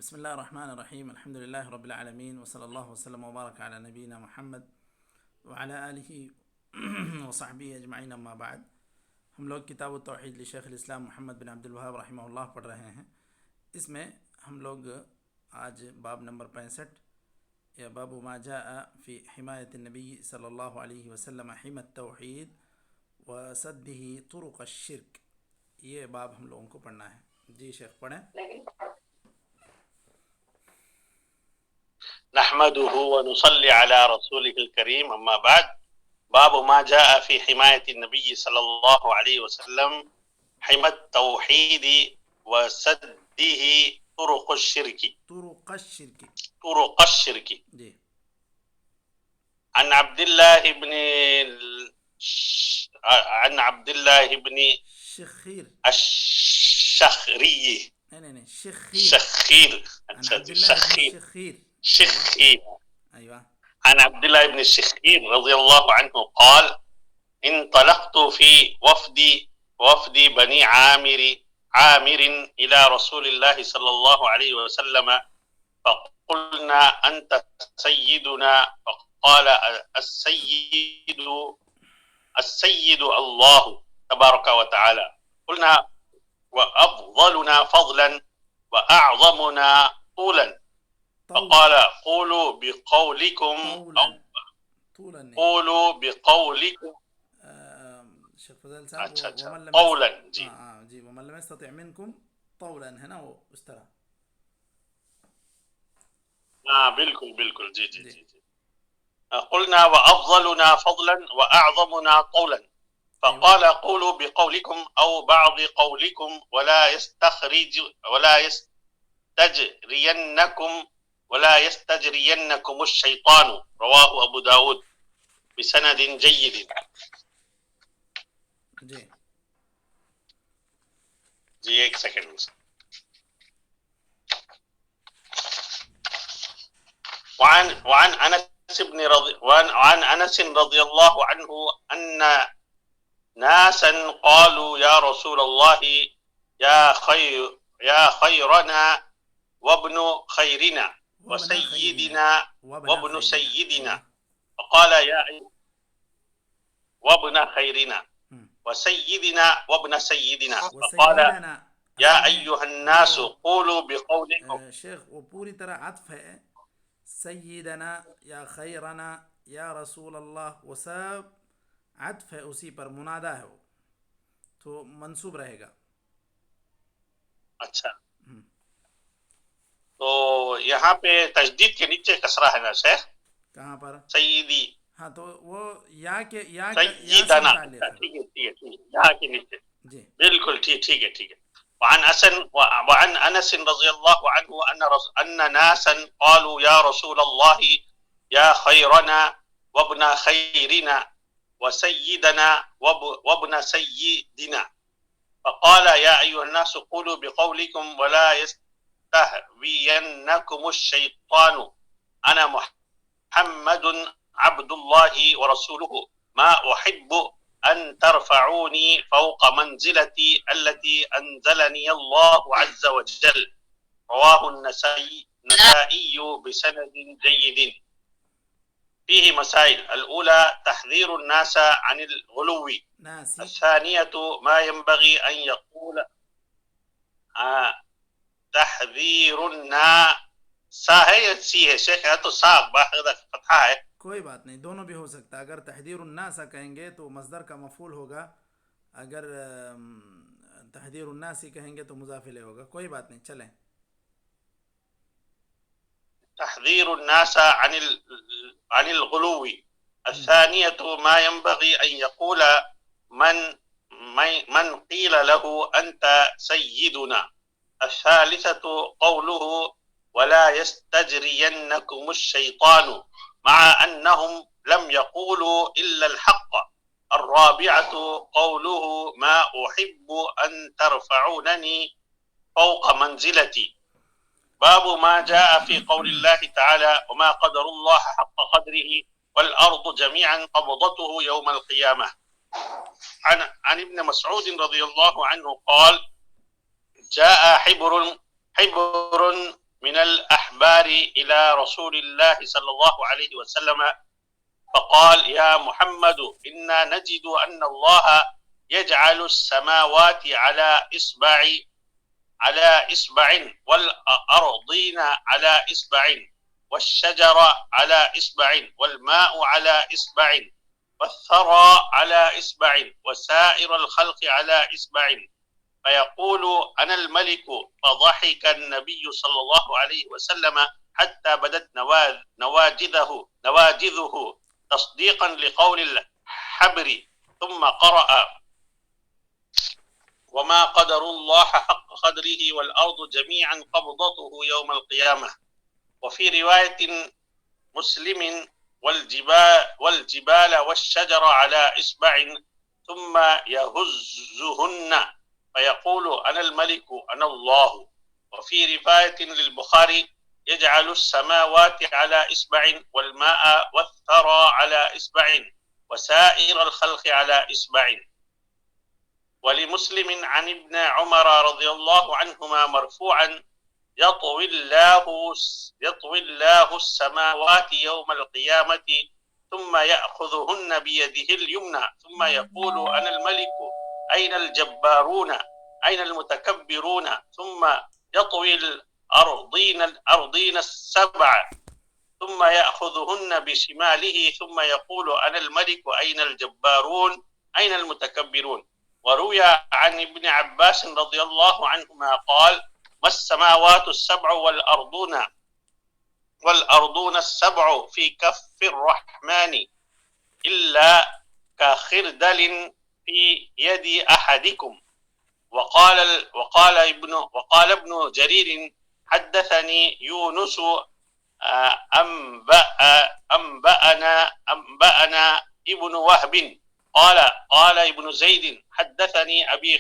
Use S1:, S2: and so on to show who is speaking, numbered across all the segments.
S1: بسم الله الرحمن الرحيم. الحمد لله رب العالمين، وصلى الله وسلم وبارك على نبينا محمد وعلى آله وصحبه اجمعین. اما بعد، ہم لوگ کتاب التوحید لشیخ الاسلام محمد بن عبد الوہاب رحمہ اللہ پڑھ رہے ہیں. اس میں ہم لوگ آج باب نمبر 65 یا باب ما جاء فی حمایت النبی صلی اللہ علیہ وسلم حمی التوحید وسدہ طرق الشرک، یہ باب ہم لوگوں کو پڑھنا ہے. جی شیخ پڑھیں.
S2: نحمده ونصلي على رسوله الكريم. أما بعد، باب ما جاء في حماية النبي صلى الله عليه وسلم حمى التوحيد وسده طرق الشرك.
S1: طرق الشرك جی.
S2: عن عبد الله بن
S1: شخیر
S2: الشخري.
S1: نہیں
S2: شخير. شخير.
S1: ايوه.
S2: عن عبد الله بن الشخير رضي الله عنه قال: انطلقت في وفد بني عامر إلى رسول الله صلى الله عليه وسلم فقلنا أنت سيدنا، فقال: السيد الله تبارك وتعالى. قلنا: وأفضلنا فضلا وأعظمنا طولا. فقال: قولوا بقولكم
S1: شیخ فضل صاحب
S2: قولا. جی
S1: جی. ومن لم يستطع منكم طولا ہے نا، وہ اس طرح.
S2: بالکل. جی. قلنا: وأفضلنا فضلا وأعظمنا طولا. فقال: قولوا بقولكم أو بعض قولكم ولا يستجرينكم الشيطان. رواه أبو داود بسند جيد. جی ایک سیکنڈ. وعن أنس رضي الله عنه أن ناسا قالوا: يا رسول الله، يا خيرنا وابن خيرنا وسيدنا وابن سيدنا. فقال: وابن خيرنا وسيدنا وابن سيدنا. فقال: يا أيها الناس قولوا بقولكم.
S1: شیخ وہ پوری طرح عطف ہے. سیدنا یا خیرنا یا رسول اللہ، وہ سب عطف ہے، اسی پر منادا ہے، وہ تو منصوب رہے گا.
S2: اچھا، تو یہاں پہ تجدید کے نیچے کسرہ ہے نا شیخ؟
S1: کہاں پر؟
S2: سیدی.
S1: ہاں تو وہ یا
S2: سیدنا. ٹھیک ہے یہاں کے نیچے.
S1: جی
S2: بالکل ٹھیک ہے. وعن انس رضی اللہ عنہ ان ناسا قالوا: يا رسول الله، يا خيرنا وابن خيرنا وسيدنا وابن سيدنا. فقال: يا أيها الناس قولوا بقولكم ولا يستهوينكم الشيطان. أنا محمد عبد الله ورسوله، ما أحب أن ترفعوني فوق منزلتي التي أنزلني الله عز وجل. رواه النسائي بسند جيد. فيه مسائل. الأولى: تحذير الناس عن الغلو. الثانية: ما ينبغي أن يقول. تحذير الناس ہے سی ہے شیخ، ہے تو ساق باقاعدہ فتحہ ہے.
S1: کوئی بات نہیں، دونوں بھی ہو سکتا ہے. اگر تحذیر الناس کہیں گے تو مصدر کا مفعول ہوگا، اگر تحذیر الناس کہیں گے تو مضاف الیہ ہوگا. کوئی بات نہیں، چلیں.
S2: تحذير الناس عن الغلو. الثانية: ما ينبغي أن يقول من قيل له أنت سيدنا. الثالثة: قوله: ولا يستجرينكم الشيطان، مع أنهم لم يقولوا إلا الحق. الرابعة: قوله: ما أحب أن ترفعونني فوق منزلتي. باب ما جاء في قول الله تعالى: وما قدر الله حق قدره والأرض جميعا قبضته يوم القيامة. عن ابن مسعود رضي الله عنه قال: جاء حبر من الأحبار إلى رسول الله صلى الله عليه وسلم فقال يا محمد إنا نجد أن الله يجعل السماوات على إصبع والأرضين على إصبع والشجر على إصبع والماء على إصبع والثرى على إصبع وسائر الخلق على إصبع فيقول أنا الملك فضحك النبي صلى الله عليه وسلم حتى بدت نواجذه تصديقا لقول الحبر ثم قرأ وما قدر الله حق قدره والأرض جميعا قبضته يوم القيامة. وفي رواية مسلم والجبال والشجر على إصبع ثم يهزهن فيقول أنا الملك أنا الله. وفي رواية للبخاري يجعل السماوات على إصبع والماء والثرى على إصبع وسائر الخلق على إصبع. ولمسلم عن ابن عمر رضي الله عنهما مرفوعا يطوي الله السماوات يوم القيامة ثم يأخذهن بيده اليمنى ثم يقول أنا الملك أين الجبارون أين المتكبرون ثم يطوي الأرضين السبع ثم يأخذهن بشماله ثم يقول أنا الملك أين الجبارون أين المتكبرون. وروي عن ابن عباس رضي الله عنهما قال ما السماوات السبع والأرضون السبع في كف الرحمن إلا كخردل في يد أحدكم. وقال ابن جرير حدثني يونس أنبأنا ابن وهب قال ابن زيد حدثني أبي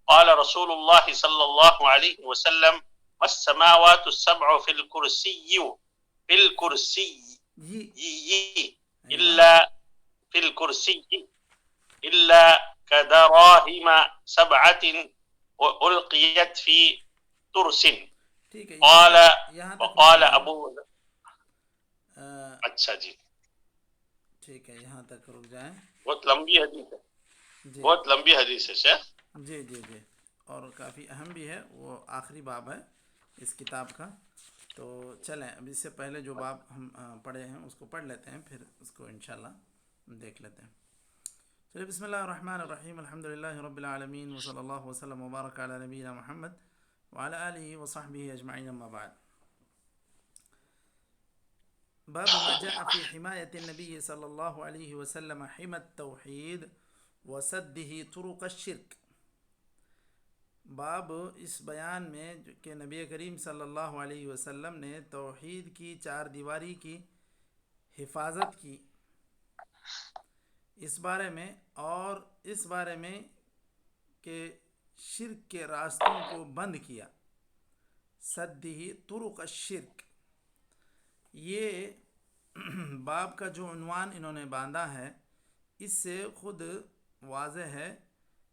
S2: قال رسول الله صلى الله عليه وسلم ما السماوات السبع في الكرسي إلا كدراهم سبعة ألقيت في ترس. وقال أبو اچھا جی
S1: ٹھیک ہے، یہاں تک رک جائیں.
S2: بہت لمبی حدیث ہے
S1: جی
S2: بہت لمبی حدیث ہے شیخ.
S1: جی جی جی اور کافی اہم بھی ہے، وہ آخری باب ہے اس کتاب کا. تو چلیں اب اس سے پہلے جو باب ہم پڑھے ہیں اس کو پڑھ لیتے ہیں، پھر اس کو انشاءاللہ دیکھ لیتے ہیں. چلیے بسم اللہ الرحمن الرحیم الحمد للہ رب العالمین وصلی اللہ وسلم وبارک علی نبینا محمد وعلی آلہ وصحبہ اجمعین اما بعد. باب ما جاء في حماية النبي صلى الله عليه وسلم حمى التوحيد وسده طرق الشرك. باب اس بیان میں کہ نبی کریم صلی اللہ علیہ وسلم نے توحید کی چار دیواری کی حفاظت کی، اس بارے میں، اور اس بارے میں کہ شرک کے راستوں کو بند کیا. سدہ طرق الشرک، یہ باب کا جو عنوان انہوں نے باندھا ہے، اس سے خود واضح ہے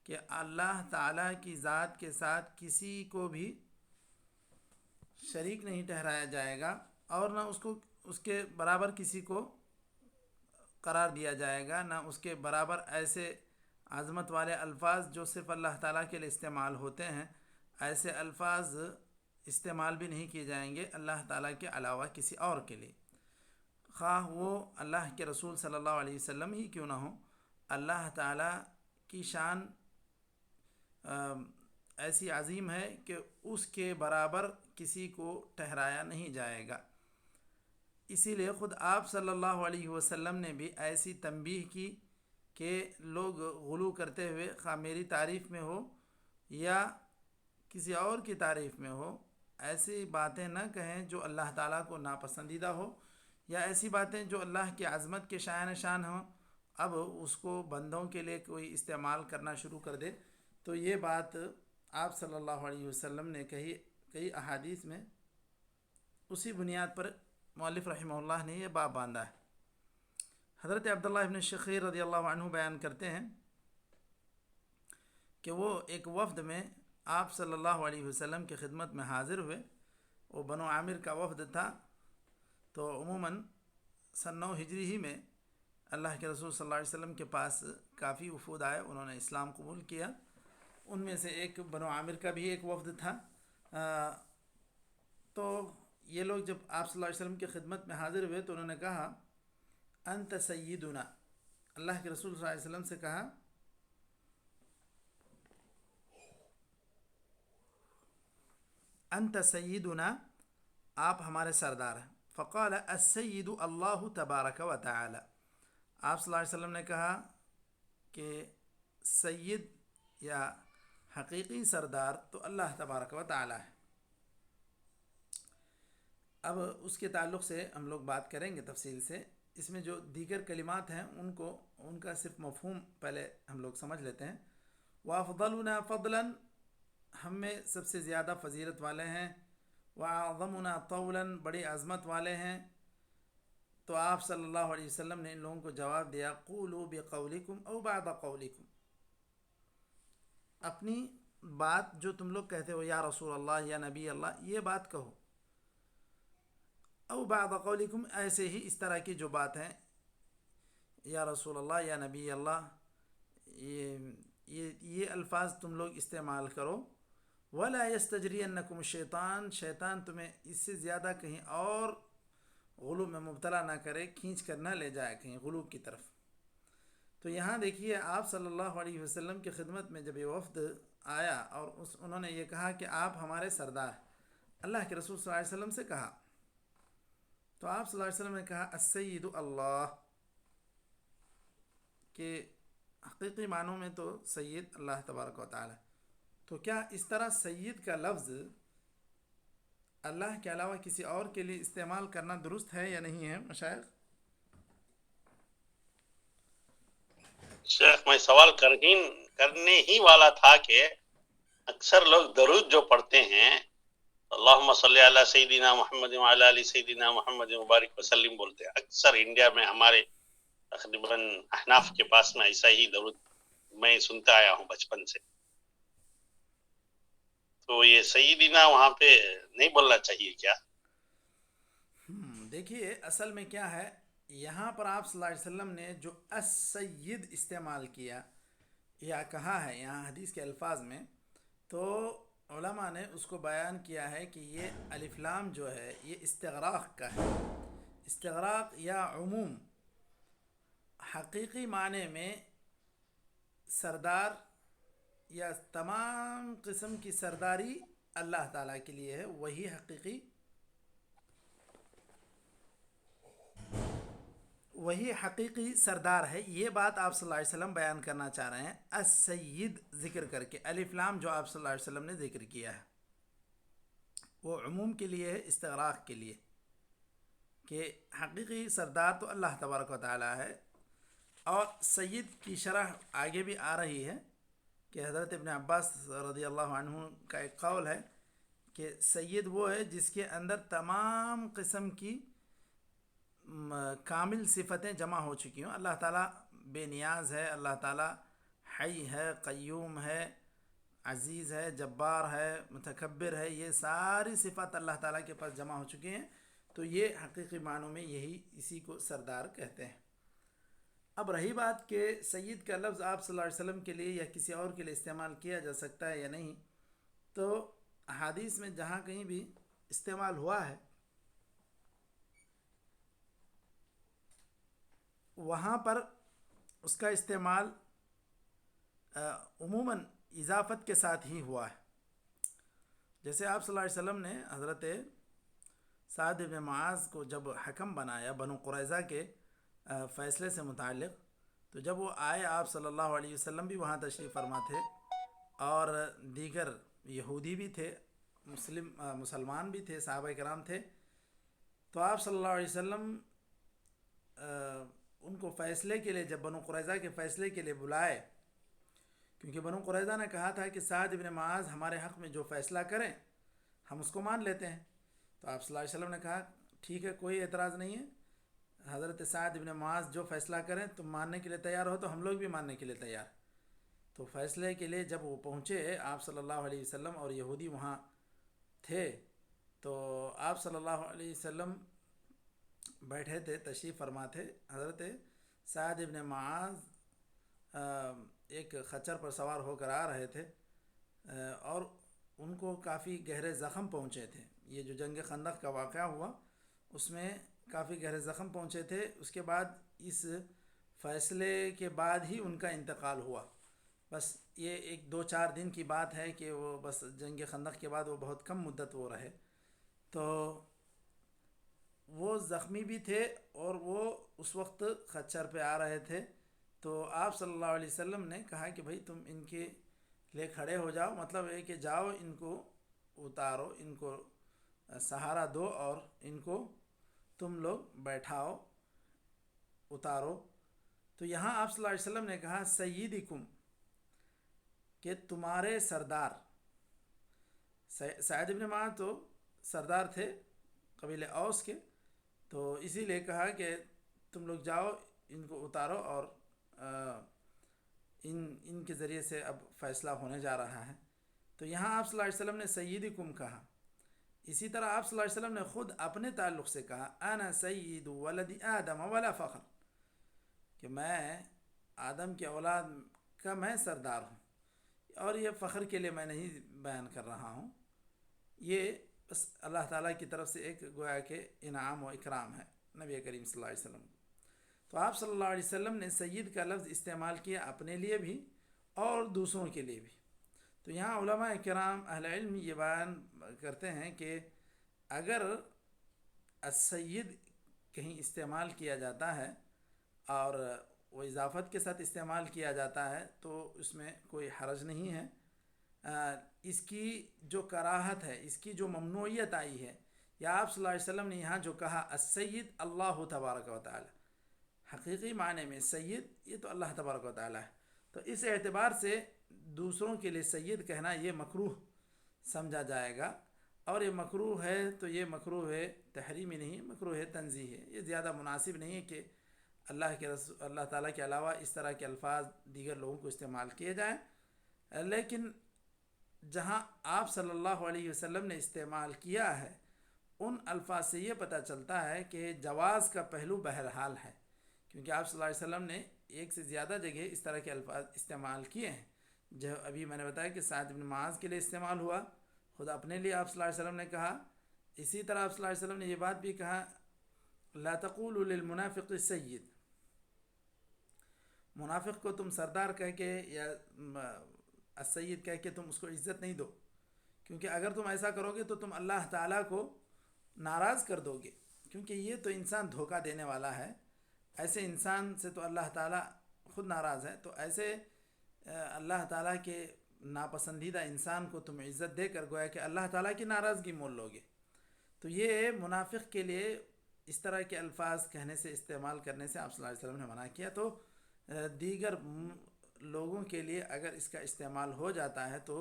S1: کہ اللہ تعالیٰ کی ذات کے ساتھ کسی کو بھی شریک نہیں ٹھہرایا جائے گا، اور نہ اس کے برابر کسی کو قرار دیا جائے گا، نہ اس کے برابر ایسے عظمت والے الفاظ جو صرف اللہ تعالیٰ کے لیے استعمال ہوتے ہیں، ایسے الفاظ استعمال بھی نہیں کیے جائیں گے اللہ تعالیٰ کے علاوہ کسی اور کے لیے، خواہ وہ اللہ کے رسول صلی اللہ علیہ وسلم ہی کیوں نہ ہوں. اللہ تعالیٰ کی شان ایسی عظیم ہے کہ اس کے برابر کسی کو ٹھہرایا نہیں جائے گا. اسی لیے خود آپ صلی اللہ علیہ وسلم نے بھی ایسی تنبیہ کی کہ لوگ غلو کرتے ہوئے، خواہ میری تعریف میں ہو یا کسی اور کی تعریف میں ہو، ایسی باتیں نہ کہیں جو اللہ تعالیٰ کو ناپسندیدہ ہو، یا ایسی باتیں جو اللہ کی عظمت کے شایان شان ہوں، اب اس کو بندوں کے لیے کوئی استعمال کرنا شروع کر دے. تو یہ بات آپ صلی اللہ علیہ وسلم نے کہی کئی احادیث میں. اسی بنیاد پر مؤلف رحمہ اللہ نے یہ باب باندھا ہے. حضرت عبداللہ ابن شخیر رضی اللہ عنہ بیان کرتے ہیں کہ وہ ایک وفد میں آپ صلی اللہ علیہ وسلم کی خدمت میں حاضر ہوئے. وہ بنو عامر کا وفد تھا. تو عموماً سن 9 ہجری ہی میں اللہ کے رسول صلی اللہ علیہ وسلم کے پاس کافی وفود آئے، انہوں نے اسلام قبول کیا. ان میں سے ایک بنو عامر کا بھی ایک وفد تھا. تو یہ لوگ جب آپ صلی اللہ علیہ وسلم کی خدمت میں حاضر ہوئے تو انہوں نے کہا انت سیدنا، اللہ کے رسول صلی اللہ علیہ وسلم سے کہا انت سیدنا، آپ ہمارے سردار ہیں. فقال السید اللہ تبارک و تعالی، آپ صلی اللہ علیہ وسلم نے کہا کہ سید یا حقیقی سردار تو اللہ تبارک و تعالی ہے. اب اس کے تعلق سے ہم لوگ بات کریں گے تفصیل سے. اس میں جو دیگر کلمات ہیں ان کا صرف مفہوم پہلے ہم لوگ سمجھ لیتے ہیں. وافضلنا فضلا، ہم میں سب سے زیادہ فضیلت والے ہیں. واعظمنا طولا، بڑی عظمت والے ہیں. تو آپ صلی اللہ علیہ وسلم نے ان لوگوں کو جواب دیا قولوا بقولکم او بعد قولکم، اپنی بات جو تم لوگ کہتے ہو یا رسول اللہ یا نبی اللہ، یہ بات کہو. او بعد قولکم، ایسے ہی اس طرح کی جو بات ہیں یا رسول اللہ یا نبی اللہ، یہ الفاظ تم لوگ استعمال کرو. ولا یستجرینکم الشیطان، شیطان تمہیں اس سے زیادہ کہیں اور غلو میں مبتلا نہ کرے، کھینچ کر نہ لے جائے کہیں غلو کی طرف. تو یہاں دیکھیے آپ صلی اللہ علیہ وسلم کی خدمت میں جب یہ وفد آیا اور انہوں نے یہ کہا کہ آپ ہمارے سردار، اللہ کے رسول صلی اللہ علیہ وسلم سے کہا، تو آپ صلی اللہ علیہ وسلم نے کہا السید اللہ، کہ حقیقی معنوں میں تو سید اللہ تبارک و تعالی. تو کیا اس طرح سید کا لفظ اللہ کے علاوہ کسی اور کے لیے استعمال کرنا درست ہے یا نہیں ہے مشائخ؟
S2: شیخ میں سوال کرنے ہی والا تھا کہ اکثر لوگ درود جو پڑھتے ہیں اللہم صلی علی سیدنا محمد وعلی آل سیدنا محمد مبارک وسلم بولتے ہیں. اکثر انڈیا میں ہمارے تقریباً احناف کے پاس میں ایسا ہی درود میں سنتا آیا ہوں بچپن سے. تو یہ سیدنا وہاں پہ نہیں بولنا چاہیے کیا؟
S1: دیکھیے اصل میں کیا ہے، یہاں پر آپ صلی اللہ علیہ وسلم نے جو السید استعمال کیا یا کہا ہے یہاں حدیث کے الفاظ میں، تو علماء نے اس کو بیان کیا ہے کہ یہ الف لام جو ہے یہ استغراق کا ہے. استغراق یا عموم، حقیقی معنی میں سردار یا تمام قسم کی سرداری اللہ تعالیٰ کے لیے ہے، وہی حقیقی سردار ہے. یہ بات آپ صلی اللہ علیہ وسلم بیان کرنا چاہ رہے ہیں السید ذکر کر کے. الف لام جو آپ صلی اللہ علیہ وسلم نے ذکر کیا ہے وہ عموم کے لیے ہے، استغراق کے لیے، کہ حقیقی سردار تو اللہ تبارک و تعالی ہے. اور سید کی شرح آگے بھی آ رہی ہے کہ حضرت ابن عباس رضی اللہ عنہ کا ایک قول ہے کہ سید وہ ہے جس کے اندر تمام قسم کی کامل صفتیں جمع ہو چکی ہوں. اللہ تعالیٰ بے نیاز ہے، اللہ تعالیٰ حی ہے، قیوم ہے، عزیز ہے، جبار ہے، متکبر ہے، یہ ساری صفات اللہ تعالیٰ کے پاس جمع ہو چکی ہیں. تو یہ حقیقی معنوں میں اسی کو سردار کہتے ہیں. اب رہی بات کہ سید کا لفظ آپ صلی اللہ علیہ وسلم کے لیے یا کسی اور کے لیے استعمال کیا جا سکتا ہے یا نہیں، تو احادیث میں جہاں کہیں بھی استعمال ہوا ہے وہاں پر اس کا استعمال عموماً اضافت کے ساتھ ہی ہوا ہے. جیسے آپ صلی اللہ علیہ وسلم نے حضرت سعد بن معاذ کو جب حکم بنایا بنو قریظہ کے فیصلے سے متعلق، تو جب وہ آئے آپ صلی اللہ علیہ وسلم بھی وہاں تشریف فرما تھے اور دیگر یہودی بھی تھے، مسلمان بھی تھے، صحابہ کرام تھے. تو آپ صلی اللہ علیہ وسلم ان کو فیصلے کے لیے جب بنو قریظہ کے فیصلے کے لیے بلائے، کیونکہ بنو قریظہ نے کہا تھا کہ سعد بن معاذ ہمارے حق میں جو فیصلہ کریں ہم اس کو مان لیتے ہیں. تو آپ صلی اللہ علیہ وسلم نے کہا ٹھیک ہے، کوئی اعتراض نہیں ہے، حضرت سعد بن معاذ جو فیصلہ کریں تم ماننے کے لیے تیار ہو تو ہم لوگ بھی ماننے کے لیے تیار. تو فیصلے کے لیے جب وہ پہنچے آپ صلی اللہ علیہ وسلم اور یہودی وہاں تھے، تو آپ صلی اللہ علیہ وسلم بیٹھے تھے، تشریف فرما تھے. حضرت سعد ابن معاذ ایک خچر پر سوار ہو کر آ رہے تھے اور ان کو کافی گہرے زخم پہنچے تھے. یہ جو جنگ خندق کا واقعہ ہوا اس میں کافی گہرے زخم پہنچے تھے. اس کے بعد اس فیصلے کے بعد ہی ان کا انتقال ہوا. بس یہ ایک 2-4 دن کی بات ہے کہ وہ بس جنگ خندق کے بعد وہ بہت کم مدت وہ رہے. تو وہ زخمی بھی تھے اور وہ اس وقت خچر پہ آ رہے تھے. تو آپ صلی اللہ علیہ وسلم نے کہا کہ بھائی تم ان کے لے کھڑے ہو جاؤ، مطلب ہے کہ جاؤ ان کو اتارو، ان کو سہارا دو اور ان کو تم لوگ بیٹھاؤ، اتارو. تو یہاں آپ صلی اللہ علیہ وسلم نے کہا سیدکم، کہ تمہارے سردار. سعد بن معاذ تو سردار تھے قبیلہ اوس کے، تو اسی لیے کہا کہ تم لوگ جاؤ ان کو اتارو اور ان کے ذریعے سے اب فیصلہ ہونے جا رہا ہے. تو یہاں آپ صلی اللہ علیہ وسلم نے سیدکم کہا. اسی طرح آپ صلی اللہ علیہ وسلم نے خود اپنے تعلق سے کہا انا سید ولد آدم ولا فخر، کہ میں آدم کے اولاد کا میں سردار ہوں، اور یہ فخر کے لیے میں نہیں بیان کر رہا ہوں، یہ بس اللہ تعالیٰ کی طرف سے ایک گویا کہ انعام و اکرام ہے نبی کریم صلی اللہ علیہ وسلم. تو آپ صلی اللہ علیہ وسلم نے سید کا لفظ استعمال کیا اپنے لیے بھی اور دوسروں کے لیے بھی. تو یہاں علماء کرام اہل علم یہ بیان کرتے ہیں کہ اگر السید کہیں استعمال کیا جاتا ہے اور وہ اضافت کے ساتھ استعمال کیا جاتا ہے تو اس میں کوئی حرج نہیں ہے. اس کی جو کراہت ہے، اس کی جو ممنوعیت آئی ہے، یا آپ صلی اللہ علیہ وسلم نے یہاں جو کہا السید اللہ تبارک و تعالی، حقیقی معنی میں سید یہ تو اللہ تبارک و تعالی ہے. تو اس اعتبار سے دوسروں کے لیے سید کہنا یہ مکروہ سمجھا جائے گا، اور یہ مکروہ ہے تو یہ مکروہ ہے تحریمی نہیں، مکروہ ہے تنزیہ ہے. یہ زیادہ مناسب نہیں ہے کہ اللہ تعالیٰ کے علاوہ اس طرح کے الفاظ دیگر لوگوں کو استعمال کیے جائیں. لیکن جہاں آپ صلی اللہ علیہ وسلم نے استعمال کیا ہے ان الفاظ سے یہ پتہ چلتا ہے کہ جواز کا پہلو بہرحال ہے، کیونکہ آپ صلی اللہ علیہ وسلم نے ایک سے زیادہ جگہ اس طرح کے الفاظ استعمال کیے ہیں. جو ابھی میں نے بتایا کہ سعد بن معاذ کے لیے استعمال ہوا، خود اپنے لیے آپ صلی اللہ علیہ وسلم نے کہا. اسی طرح آپ صلی اللہ علیہ وسلم نے یہ بات بھی کہا لا تقولوا للمنافق سید، منافق کو تم سردار کہہ کے یا السید کہہ کے تم اس کو عزت نہیں دو، کیونکہ اگر تم ایسا کرو گے تو تم اللہ تعالیٰ کو ناراض کر دو گے، کیونکہ یہ تو انسان دھوکہ دینے والا ہے. ایسے انسان سے تو اللہ تعالیٰ خود ناراض ہے. تو ایسے اللہ تعالیٰ کے ناپسندیدہ انسان کو تم عزت دے کر گویا کہ اللہ تعالیٰ کی ناراضگی مول لوگے. تو یہ منافق کے لیے اس طرح کے الفاظ کہنے سے، استعمال کرنے سے آپ صلی اللہ علیہ وسلم نے منع کیا. تو دیگر لوگوں کے لیے اگر اس کا استعمال ہو جاتا ہے تو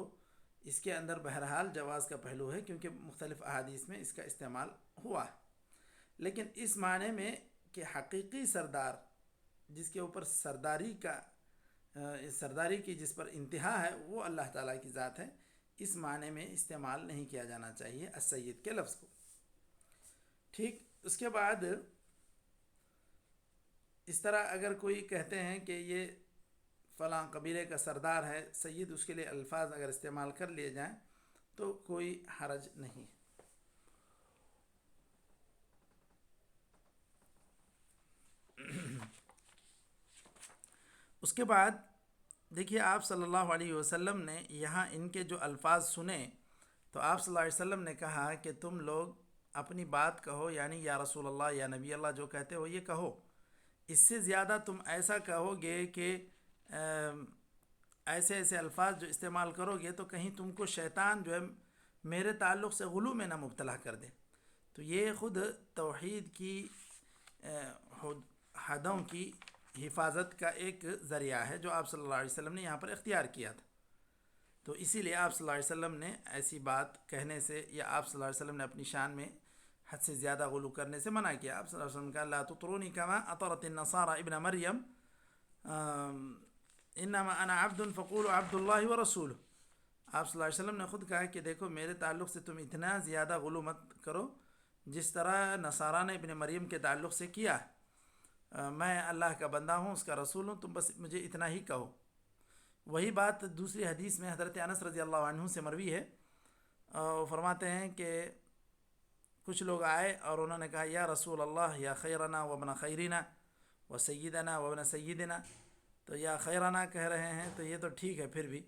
S1: اس کے اندر بہرحال جواز کا پہلو ہے، کیونکہ مختلف احادیث میں اس کا استعمال ہوا ہے. لیکن اس معنی میں کہ حقیقی سردار جس کے اوپر سرداری کی جس پر انتہا ہے وہ اللہ تعالیٰ کی ذات ہے، اس معنی میں استعمال نہیں کیا جانا چاہیے السید کے لفظ کو. ٹھیک. اس کے بعد اس طرح اگر کوئی کہتے ہیں کہ یہ فلاں قبیلے کا سردار ہے سید، اس کے لیے الفاظ اگر استعمال کر لیے جائیں تو کوئی حرج نہیں. اس کے بعد دیکھیے آپ صلی اللہ علیہ وسلم نے یہاں ان کے جو الفاظ سنے تو آپ صلی اللہ علیہ وسلم نے کہا کہ تم لوگ اپنی بات کہو، یعنی یا رسول اللہ یا نبی اللہ جو کہتے ہو یہ کہو. اس سے زیادہ تم ایسا کہو گے کہ ایسے ایسے الفاظ جو استعمال کرو گے تو کہیں تم کو شیطان جو ہے میرے تعلق سے غلو میں نہ مبتلا کر دے. تو یہ خود توحید کی حدوں کی حفاظت کا ایک ذریعہ ہے جو آپ صلی اللہ علیہ وسلم نے یہاں پر اختیار کیا تھا. تو اسی لیے آپ صلی اللہ علیہ وسلم نے ایسی بات کہنے سے یا آپ صلی اللہ علیہ وسلم نے اپنی شان میں حد سے زیادہ غلو کرنے سے منع کیا. آپ صلی اللہ علیہ وسلم کا لا تطرونی کما اطرت النصارى ابن مریم انما انا عبد فقولوا عبد اللہ ورسولہ. آپ صلی اللہ علیہ وسلم نے خود کہا کہ دیکھو میرے تعلق سے تم اتنا زیادہ غلو مت کرو جس طرح نصارہ نے ابن مریم کے تعلق سے کیا. میں اللہ کا بندہ ہوں، اس کا رسول ہوں، تم بس مجھے اتنا ہی کہو. وہی بات دوسری حدیث میں حضرت انس رضی اللہ عنہ سے مروی ہے. وہ فرماتے ہیں کہ کچھ لوگ آئے اور انہوں نے کہا یا رسول اللہ یا خیرنا وابن خیرنا و سیدنا وابن سیدنا. تو یا خیرنا کہہ رہے ہیں تو یہ تو ٹھیک ہے پھر بھی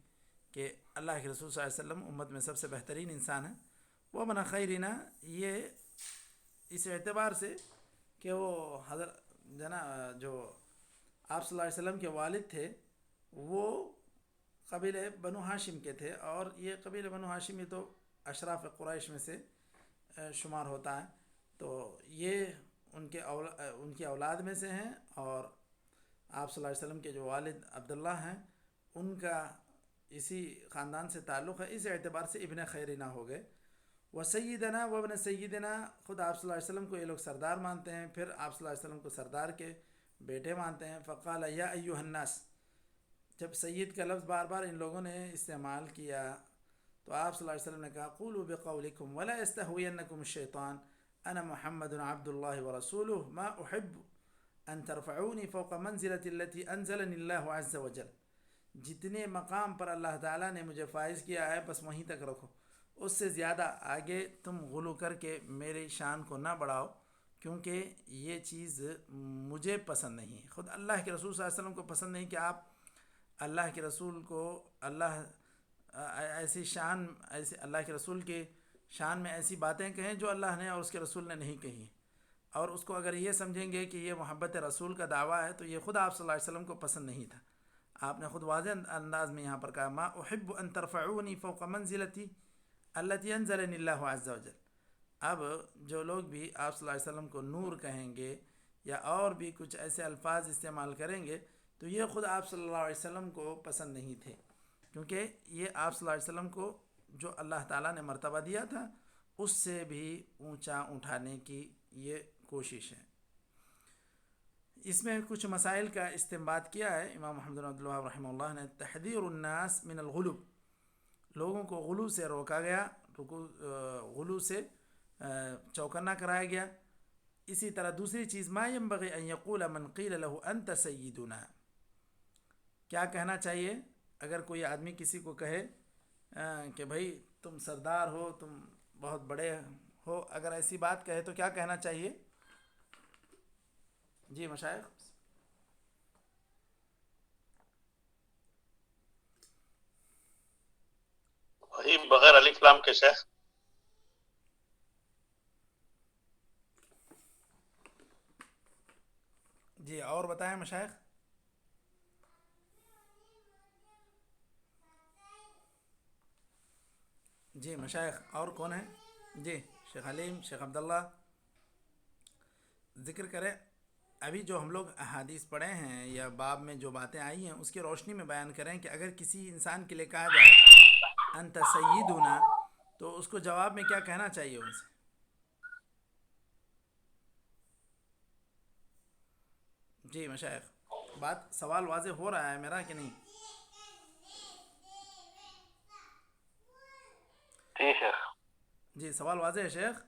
S1: کہ اللہ کے رسول صلی اللہ علیہ وسلم امت میں سب سے بہترین انسان ہے. وابن خیرنا یہ اس اعتبار سے کہ وہ حضرت جو آپ صلی اللہ علیہ وسلم کے والد تھے وہ قبیلہ بنو ہاشم کے تھے، اور یہ قبیلہ بنو ہاشم یہ تو اشراف قریش میں سے شمار ہوتا ہے. تو یہ ان کی اولاد میں سے ہیں، اور آپ صلی اللہ علیہ وسلم کے جو والد عبداللہ ہیں ان کا اسی خاندان سے تعلق ہے. اس اعتبار سے ابن خیرنا ہو گئے. و سیدنا و ابن سیدنا، خود آپ صلی اللہ علیہ وسلم کو یہ لوگ سردار مانتے ہیں، پھر آپ صلی اللہ علیہ وسلم کو سردار کے بیٹے مانتے ہیں. فقال یا ایھا الناس، جب سید کا لفظ بار بار ان لوگوں نے استعمال کیا تو آپ صلی اللہ علیہ وسلم نے کہا قولوا بقولکم ولا یستہوینکم الشیطان انا محمد عبد اللہ ورسولہ ما احب ان ترفعونی فوق منزلتی التي انزلنی اللہ عز وجل. جتنے مقام پر اللہ تعالیٰ نے مجھے فائز کیا ہے بس وہیں تک رکھو، اس سے زیادہ آگے تم غلو کر کے میری شان کو نہ بڑھاؤ، کیونکہ یہ چیز مجھے پسند نہیں ہے. خود اللہ کے رسول صلی اللہ علیہ وسلم کو پسند نہیں کہ آپ اللہ کے رسول کو ایسی اللہ کے رسول کے شان میں ایسی باتیں کہیں جو اللہ نے اور اس کے رسول نے نہیں کہی، اور اس کو اگر یہ سمجھیں گے کہ یہ محبت رسول کا دعویٰ ہے تو یہ خود آپ صلی اللہ علیہ وسلم کو پسند نہیں تھا. آپ نے خود واضح انداز میں یہاں پر کہا ما احب ان ترفعونی فوق منزلتی التي انزلنی اللہ عز وجل. اب جو لوگ بھی آپ صلی اللہ علیہ وسلم کو نور کہیں گے یا اور بھی کچھ ایسے الفاظ استعمال کریں گے تو یہ خود آپ صلی اللہ علیہ وسلم کو پسند نہیں تھے، کیونکہ یہ آپ صلی اللہ علیہ وسلم کو جو اللہ تعالیٰ نے مرتبہ دیا تھا اس سے بھی اونچا اٹھانے کی یہ کوشش ہے. اس میں کچھ مسائل کا استنباط کیا ہے امام محمد بن عبد الوہاب رحمہ اللہ نے. تحذیر الناس من الغلو، لوگوں کو غلو سے روکا گیا، غلو سے چوکنا کرایا گیا. اسی طرح دوسری چیز ما ينبغي ان يقول من قيل له انت سيدنا، کیا کہنا چاہیے اگر کوئی آدمی کسی کو کہے کہ بھائی تم سردار ہو، تم بہت بڑے ہو، اگر ایسی بات کہے تو کیا کہنا چاہیے؟ جی مشائخ.
S2: وہی بغیر الف لام کے شیخ.
S1: جی اور بتائیں مشائخ. جی مشائخ اور کون ہیں؟ جی شیخ حلیم، شیخ عبداللہ ذکر کریں. ابھی جو ہم لوگ احادیث پڑھے ہیں یا باب میں جو باتیں آئی ہیں اس کی روشنی میں بیان کریں کہ اگر کسی انسان کے لیے کہا جائے انت سیدنا تو اس کو جواب میں کیا کہنا چاہیے ان سے؟ جی مشائخ بات سوال واضح ہو رہا ہے میرا کہ نہیں؟
S2: جی شیخ.
S1: جی سوال واضح ہے شیخ.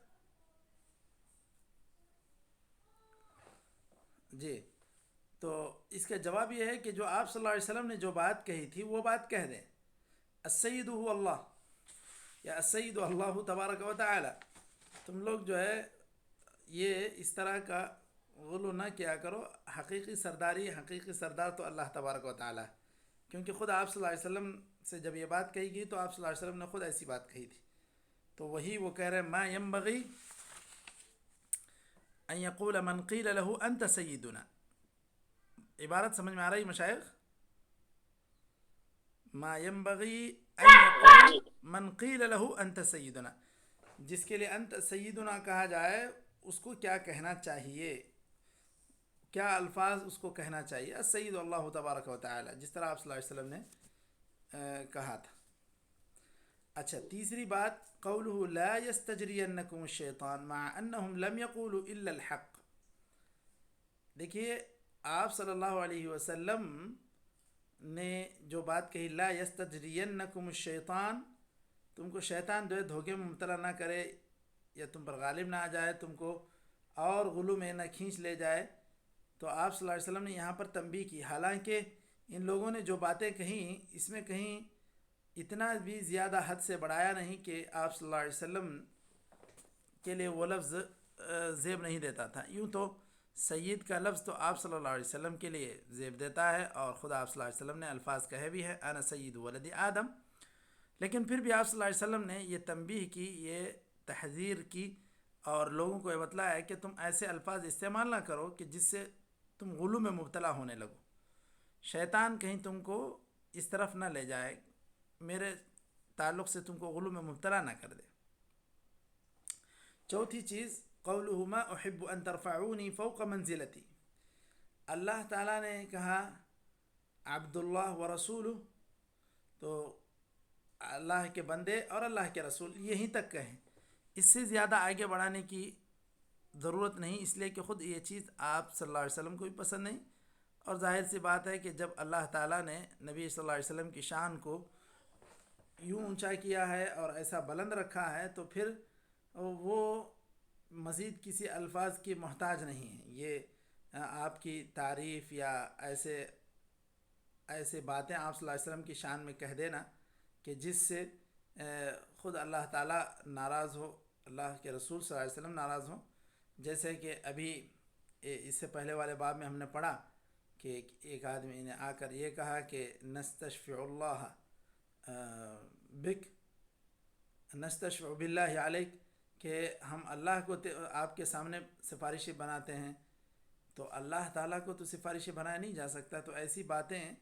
S1: جی تو اس کا جواب یہ ہے کہ جو آپ صلی اللہ علیہ وسلم نے جو بات کہی تھی وہ بات کہہ دیں. السید هو اللہ یا السید اللہ تبارک و تعالی. تم لوگ جو ہے یہ اس طرح کا غلو نہ کیا کرو. حقیقی سردار تو اللہ تبارک و تعالی، کیونکہ خود آپ صلی اللہ علیہ وسلم سے جب یہ بات کہی گئی تو آپ صلی اللہ علیہ وسلم نے خود ایسی بات کہی تھی. تو وہی وہ کہہ رہے ہیں ما ينبغي ان يقول من قيل له انت سيدنا. عبارت سمجھ میں آ رہی مشائخ؟ ما ينبغي ان يقول من قيل له انت سيدنا، جس کے لیے انت سیدنا کہا جائے اس کو کیا کہنا چاہیے، کیا الفاظ اس کو کہنا چاہیے. السید اللہ تبارک و تعالی، جس طرح آپ صلی اللہ علیہ وسلم نے کہا تھا. اچھا تیسری بات قوله لا يستجرينكم الشیطان مع انهم لم يقولوا الا الحق. دیکھیے آپ صلی اللہ علیہ وسلم نے جو بات کہی لا یستجرینکم الشیطان، تم کو شیطان جو ہے دھوکے میں مبتلا نہ کرے یا تم پر غالب نہ آ جائے، تم کو اور غلو میں نہ کھینچ لے جائے، تو آپ صلی اللہ علیہ وسلم نے یہاں پر تنبیہ کی. حالانکہ ان لوگوں نے جو باتیں کہیں اس میں کہیں اتنا بھی زیادہ حد سے بڑھایا نہیں کہ آپ صلی اللہ علیہ وسلم کے لیے وہ لفظ زیب نہیں دیتا تھا. یوں تو سید کا لفظ تو آپ صلی اللہ علیہ وسلم کے لیے زیب دیتا ہے، اور خدا آپ صلی اللہ علیہ وسلم نے الفاظ کہے بھی ہے انا سید ولد آدم. لیکن پھر بھی آپ صلی اللہ علیہ وسلم نے یہ تنبیہ کی، یہ تحذیر کی، اور لوگوں کو یہ بتلایا ہے کہ تم ایسے الفاظ استعمال نہ کرو کہ جس سے تم غلو میں مبتلا ہونے لگو. شیطان کہیں تم کو اس طرف نہ لے جائے، میرے تعلق سے تم کو غلو میں مبتلا نہ کر دے. چوتھی چیز قولہ ما احب ان ترفعونی فوق منزلتی. اللہ تعالیٰ نے کہا عبداللہ و رسولہ، تو اللہ کے بندے اور اللہ کے رسول یہیں تک کہیں، اس سے زیادہ آگے بڑھانے کی ضرورت نہیں، اس لیے کہ خود یہ چیز آپ صلی اللہ علیہ وسلم کو بھی پسند نہیں. اور ظاہر سی بات ہے کہ جب اللہ تعالیٰ نے نبی صلی اللہ علیہ وسلم کی شان کو یوں اونچا کیا ہے اور ایسا بلند رکھا ہے، تو پھر وہ مزید کسی الفاظ کی محتاج نہیں ہے. یہ آپ کی تعریف یا ایسے باتیں آپ صلی اللہ علیہ وسلم کی شان میں کہہ دینا کہ جس سے خود اللہ تعالیٰ ناراض ہو، اللہ کے رسول صلی اللہ علیہ وسلم ناراض ہوں. جیسے کہ ابھی اس سے پہلے والے باب میں ہم نے پڑھا کہ ایک آدمی نے آ کر یہ کہا کہ نستشفع اللہ بک، نستشفع باللہ علیک، کہ ہم اللہ کو آپ کے سامنے سفارشی بناتے ہیں. تو اللہ تعالیٰ کو تو سفارشی بنایا نہیں جا سکتا. تو ایسی باتیں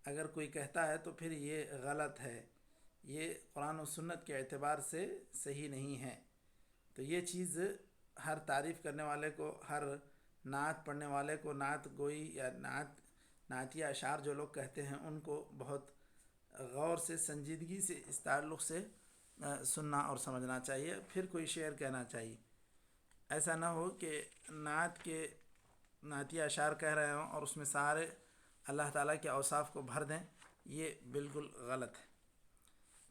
S1: اگر کوئی کہتا ہے تو پھر یہ غلط ہے، یہ قرآن و سنت کے اعتبار سے صحیح نہیں ہے. تو یہ چیز ہر تعریف کرنے والے کو، ہر نعت پڑھنے والے کو، نعت گوئی یا نعتیہ اشعار جو لوگ کہتے ہیں ان کو بہت غور سے، سنجیدگی سے اس تعلق سے سننا اور سمجھنا چاہیے، پھر کوئی شعر کہنا چاہیے. ایسا نہ ہو کہ نعتیہ اشعار کہہ رہے ہوں اور اس میں سارے اللہ تعالیٰ کے اوصاف کو بھر دیں، یہ بالکل غلط ہے.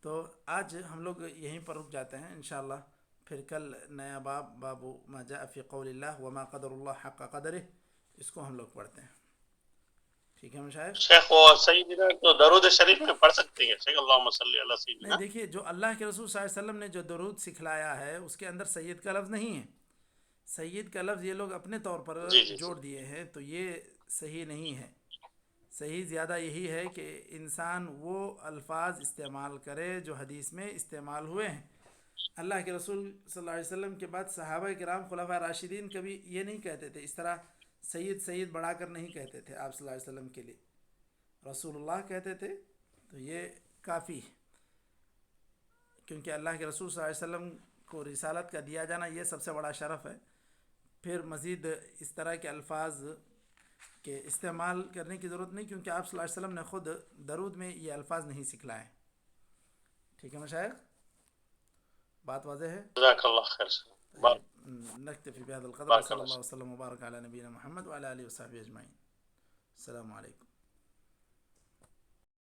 S1: تو آج ہم لوگ یہیں پر رک جاتے ہیں، انشاءاللہ پھر کل نیا باب ما جاء فی قول اللہ وما قدر اللہ حق قدرہ، اس کو ہم لوگ پڑھتے ہیں. ٹھیک ہے مشاہد؟
S2: شیخ وہ سیدنا تو درود شریف میں پڑھ سکتے ہیں شیخ، اللہم صلی علی سیدنا.
S1: نہیں، دیکھیے جو اللہ کے رسول صلی اللہ علیہ وسلم نے جو درود سکھلایا ہے اس کے اندر سید کا لفظ نہیں ہے. سید کا لفظ یہ لوگ اپنے طور پر جوڑ دیے ہیں، تو یہ صحیح نہیں ہے. صحیح زیادہ یہی ہے کہ انسان وہ الفاظ استعمال کرے جو حدیث میں استعمال ہوئے ہیں. اللہ کے رسول صلی اللہ علیہ وسلم کے بعد صحابہ کرام خلفاء راشدین کبھی یہ نہیں کہتے تھے، اس طرح سید سید بڑھا کر نہیں کہتے تھے آپ صلی اللہ علیہ وسلم کے لیے، رسول اللہ کہتے تھے. تو یہ کافی ہے، کیونکہ اللہ کے رسول صلی اللہ علیہ وسلم کو رسالت کا دیا جانا یہ سب سے بڑا شرف ہے. پھر مزید اس طرح کے الفاظ کے استعمال کرنے کی ضرورت نہیں، کیونکہ آپ صلی اللہ علیہ وسلم نے خود درود میں یہ الفاظ نہیں سکھلائے. ٹھیک ہے مشائخ، بات واضح ہے؟
S2: جزاک اللہ خیر.
S1: نکتفی بهذا القدر، صلی اللہ وسلم وبارک علی نبینا محمد وعلی آلہ وصحبہ اجمعین. السلام علیکم.